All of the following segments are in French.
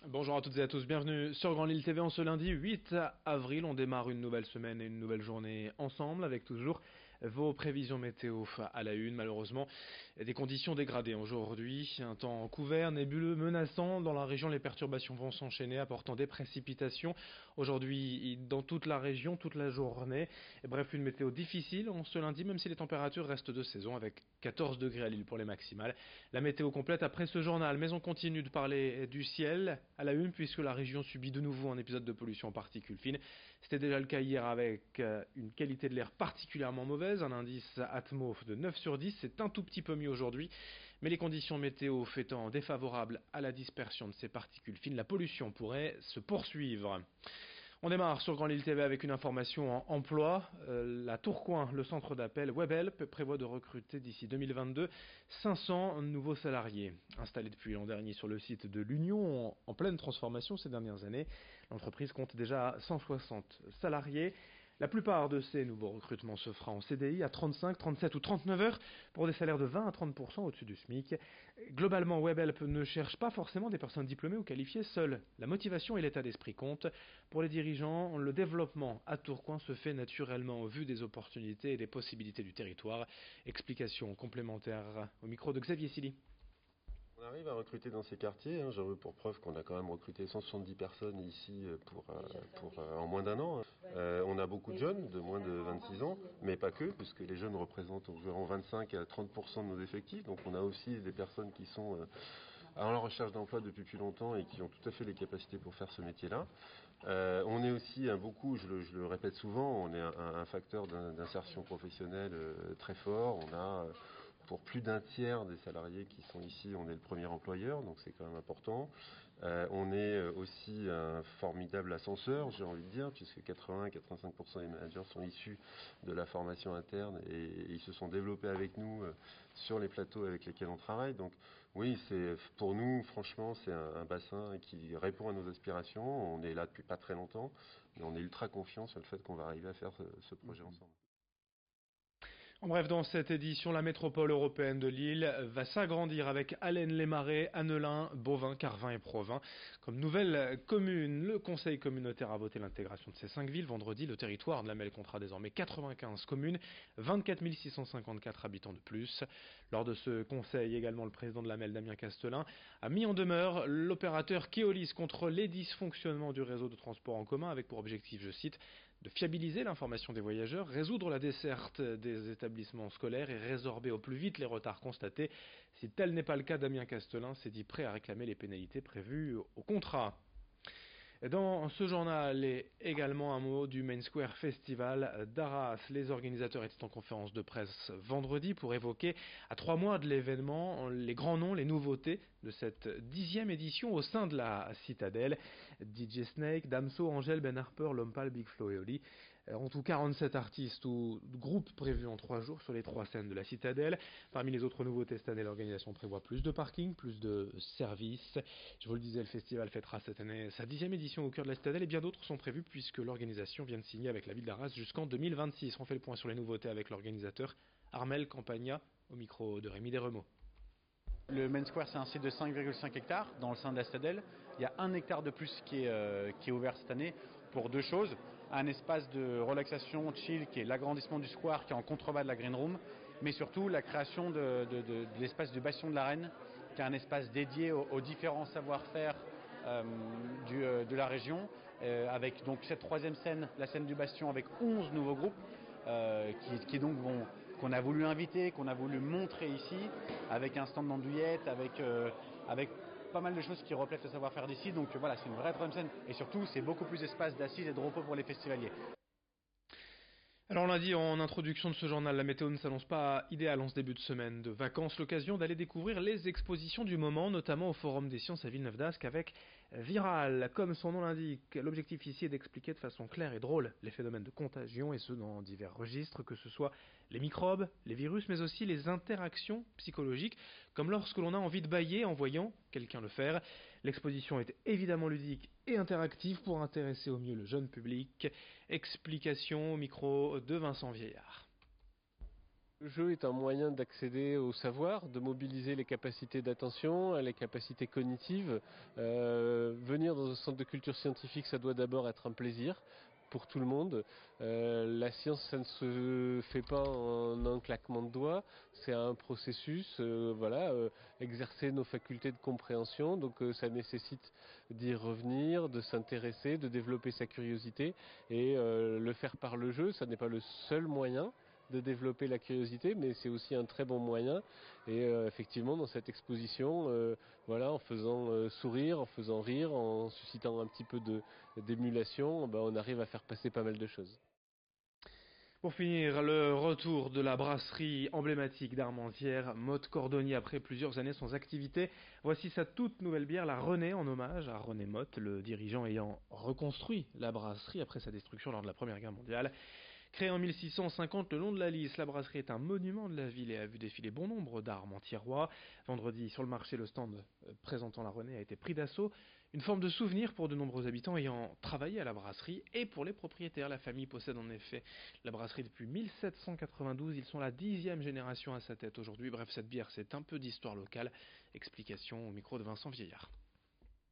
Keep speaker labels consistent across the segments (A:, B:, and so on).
A: Bonjour à toutes et à tous, bienvenue sur Grand Lille TV en ce lundi 8 avril. On démarre une nouvelle semaine et une nouvelle journée ensemble avec toujours vos prévisions météo à la une. Malheureusement, des conditions dégradées aujourd'hui. Un temps couvert, nébuleux, menaçant. Dans la région, les perturbations vont s'enchaîner, apportant des précipitations. Aujourd'hui, dans toute la région, toute la journée. Et bref, une météo difficile en ce lundi, même si les températures restent de saison avec 14 degrés à Lille pour les maximales. La météo complète après ce journal, mais on continue de parler du ciel à la une puisque la région subit de nouveau un épisode de pollution en particules fines. C'était déjà le cas hier avec une qualité de l'air particulièrement mauvaise, un indice Atmo de 9 sur 10, c'est un tout petit peu mieux aujourd'hui, mais les conditions météo étant défavorables à la dispersion de ces particules fines, la pollution pourrait se poursuivre. On démarre sur Grand Lille TV avec une information en emploi. La Tourcoing, le centre d'appel WebHelp, prévoit de recruter d'ici 2022 500 nouveaux salariés. Installés depuis l'an dernier sur le site de l'Union, en pleine transformation ces dernières années, l'entreprise compte déjà 160 salariés. La plupart de ces nouveaux recrutements se fera en CDI à 35, 37 ou 39 heures pour des salaires de 20 à 30% au-dessus du SMIC. Globalement, WebHelp ne cherche pas forcément des personnes diplômées ou qualifiées seules. La motivation et l'état d'esprit comptent. Pour les dirigeants, le développement à Tourcoing se fait naturellement au vu des opportunités et des possibilités du territoire. Explication complémentaire au micro de Xavier Silly.
B: On arrive à recruter dans ces quartiers, hein. J'en veux pour preuve qu'on a quand même recruté 170 personnes ici en moins d'un an. On a beaucoup de jeunes de moins de 26 ans, mais pas que, puisque les jeunes représentent environ 25 à 30% de nos effectifs. Donc on a aussi des personnes qui sont à la recherche d'emploi depuis plus longtemps et qui ont tout à fait les capacités pour faire ce métier-là. On est aussi beaucoup, je le répète souvent, on est un facteur d'insertion professionnelle très fort. On a pour plus d'un tiers des salariés qui sont ici, on est le premier employeur, donc c'est quand même important. On est aussi un formidable ascenseur, j'ai envie de dire, puisque 80-85% des managers sont issus de la formation interne et ils se sont développés avec nous sur les plateaux avec lesquels on travaille. Donc oui, c'est pour nous, franchement, c'est un bassin qui répond à nos aspirations. On est là depuis pas très longtemps, mais on est ultra confiant sur le fait qu'on va arriver à faire ce projet ensemble.
A: En bref, dans cette édition, la métropole européenne de Lille va s'agrandir avec Allennes-les-Marais, Annelin, Beauvais, Carvin et Provins. Comme nouvelle commune, le conseil communautaire a voté l'intégration de ces 5 villes. Vendredi, le territoire de la Melle comptera désormais 95 communes, 24 654 habitants de plus. Lors de ce conseil, également, le président de la Melle, Damien Castelin, a mis en demeure l'opérateur Keolis contre les dysfonctionnements du réseau de transport en commun avec pour objectif, je cite, de fiabiliser l'information des voyageurs, résoudre la desserte des établissements scolaires et résorber au plus vite les retards constatés. Si tel n'est pas le cas, Damien Castelin s'est dit prêt à réclamer les pénalités prévues au contrat. Dans ce journal est également un mot du Main Square Festival d'Arras. Les organisateurs étaient en conférence de presse vendredi pour évoquer, à 3 mois de l'événement, les grands noms, les nouveautés de cette 10e édition au sein de la Citadelle. DJ Snake, Damso, Angèle, Ben Harper, Lompal, Big Flo et Oli. En tout, 47 artistes ou groupes prévus en 3 jours sur les 3 scènes de la Citadelle. Parmi les autres nouveautés cette année, l'organisation prévoit plus de parking, plus de services. Je vous le disais, le festival fêtera cette année sa 10e édition au cœur de la Citadelle et bien d'autres sont prévues puisque l'organisation vient de signer avec la ville d'Arras jusqu'en 2026. On fait le point sur les nouveautés avec l'organisateur Armel Campagna au micro de Rémi Desremeaux.
C: Le Main Square, c'est un site de 5,5 hectares dans le sein de la Citadelle. Il y a 1 hectare de plus qui est ouvert cette année pour 2 choses. Un espace de relaxation chill qui est l'agrandissement du square qui est en contrebas de la Green Room, mais surtout la création de l'espace du Bastion de la Reine, qui est un espace dédié aux différents savoir-faire de la région, avec donc cette 3e scène, la scène du Bastion, avec 11 nouveaux groupes qui donc qu'on a voulu inviter, qu'on a voulu montrer ici, avec un stand d'andouillettes, avec pas mal de choses qui reflètent le savoir-faire d'ici. Donc voilà, c'est une vraie 3e scène. Et surtout, c'est beaucoup plus d'espace d'assises et de repos pour les festivaliers.
A: Alors on l'a dit en introduction de ce journal, la météo ne s'annonce pas idéale en ce début de semaine de vacances. L'occasion d'aller découvrir les expositions du moment, notamment au Forum des Sciences à Villeneuve d'Ascq avec Viral. Comme son nom l'indique, l'objectif ici est d'expliquer de façon claire et drôle les phénomènes de contagion et ce dans divers registres, que ce soit les microbes, les virus, mais aussi les interactions psychologiques, comme lorsque l'on a envie de bâiller en voyant quelqu'un le faire. L'exposition est évidemment ludique et interactive pour intéresser au mieux le jeune public. Explication au micro de Vincent Vieillard.
D: Le jeu est un moyen d'accéder au savoir, de mobiliser les capacités d'attention, les capacités cognitives. Venir dans un centre de culture scientifique, ça doit d'abord être un plaisir pour tout le monde. La science, ça ne se fait pas en un claquement de doigts, c'est un processus, exercer nos facultés de compréhension, donc ça nécessite d'y revenir, de s'intéresser, de développer sa curiosité, et le faire par le jeu, ça n'est pas le seul moyen de développer la curiosité, mais c'est aussi un très bon moyen. Et effectivement, dans cette exposition, en faisant sourire, en faisant rire, en suscitant un petit peu d'émulation, on arrive à faire passer pas mal de choses.
A: Pour finir, le retour de la brasserie emblématique d'Armentières, Motte Cordonnier, après plusieurs années sans activité. Voici sa toute nouvelle bière, la René, en hommage à René Motte, le dirigeant ayant reconstruit la brasserie après sa destruction lors de la Première Guerre mondiale. Créée en 1650 le long de la Lys, la brasserie est un monument de la ville et a vu défiler bon nombre d'Armentiérois. Vendredi, sur le marché, le stand présentant la René a été pris d'assaut. Une forme de souvenir pour de nombreux habitants ayant travaillé à la brasserie et pour les propriétaires. La famille possède en effet la brasserie depuis 1792. Ils sont la 10e génération à sa tête aujourd'hui. Bref, cette bière, c'est un peu d'histoire locale. Explication au micro de Vincent Vieillard.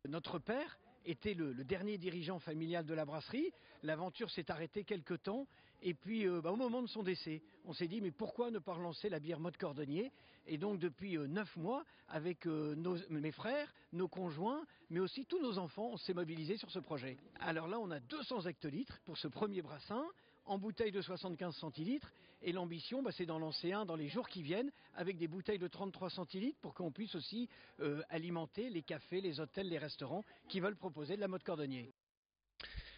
E: Notre père était le dernier dirigeant familial de la brasserie. L'aventure s'est arrêtée quelque temps. Et puis, au moment de son décès, on s'est dit, mais pourquoi ne pas relancer la bière Motte Cordonnier? Et donc, depuis 9 mois, avec mes frères, nos conjoints, mais aussi tous nos enfants, on s'est mobilisés sur ce projet. Alors là, on a 200 hectolitres pour ce premier brassin, en bouteille de 75 centilitres. Et l'ambition, c'est d'en lancer un dans les jours qui viennent, avec des bouteilles de 33 centilitres, pour qu'on puisse aussi alimenter les cafés, les hôtels, les restaurants qui veulent proposer de la Motte Cordonnier.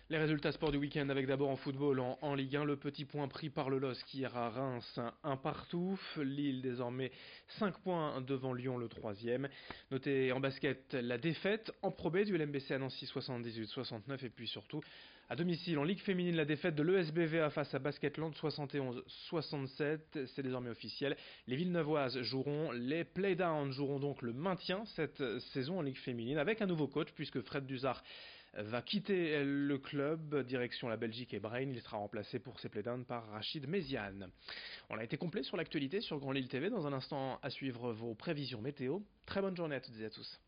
A: Les résultats sport du week-end avec d'abord en football en Ligue 1, le petit point pris par le LOSC hier à Reims, un partout. Lille désormais 5 points devant Lyon, le 3e. Notez en basket la défaite en Pro B du LMBC à Nancy 78-69 et puis surtout à domicile en Ligue féminine la défaite de l'ESBVA face à Basketland 71-67. C'est désormais officiel. Les Villeneuvoises joueront les playdowns, joueront donc le maintien cette saison en Ligue féminine avec un nouveau coach puisque Fred Duzard va quitter le club, direction la Belgique et Braine. Il sera remplacé pour ses playdowns par Rachid Méziane. On a été complet sur l'actualité sur Grand Lille TV. Dans un instant, à suivre vos prévisions météo. Très bonne journée à toutes et à tous.